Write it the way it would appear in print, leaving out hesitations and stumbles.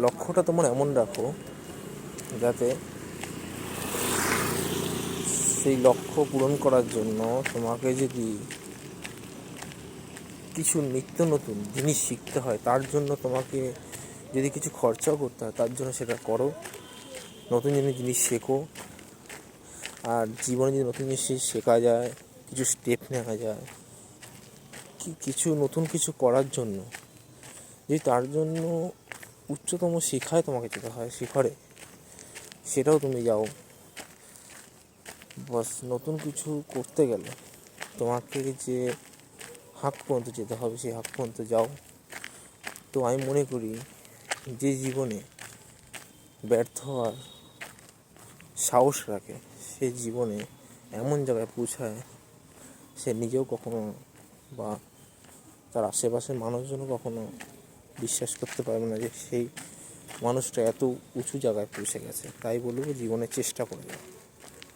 লক্ষ্যটা তোমার এমন রাখো যাতে সেই লক্ষ্য পূরণ করার জন্য তোমাকে যদি কিছু নিত্য নতুন জিনিস শিখতে হয়, তার জন্য তোমাকে যদি কিছু খরচাও করতে হয়, তার জন্য সেটা করো। নতুন জিনিস শেখো। আর জীবনে যদি নতুন জিনিস শেখা যায়, কিছু স্টেপ নেওয়া যায়, কিছু নতুন কিছু করার জন্য, যদি তার জন্য উচ্চতম শিখায় তোমাকে যেতে হয়, শিখরে, সেটাও তুমি যাও। বাস নতুন কিছু করতে গেলে তোমাকে যে হাঁক পর্যন্ত যেতে হবে, সেই হাঁক পর্যন্ত যাও। তো আমি মনে করি যে জীবনে ব্যর্থ হওয়ার সাহস রাখে, সে জীবনে এমন জায়গায় পৌঁছায় সে নিজেও কখনো বা তার আশেপাশের মানুষজনও কখনো বিশ্বাস করতে পারবে না যে সেই মানুষটা এত উঁচু জায়গায় পৌঁছে গেছে। তাই বলবো জীবনে চেষ্টা করে যাও।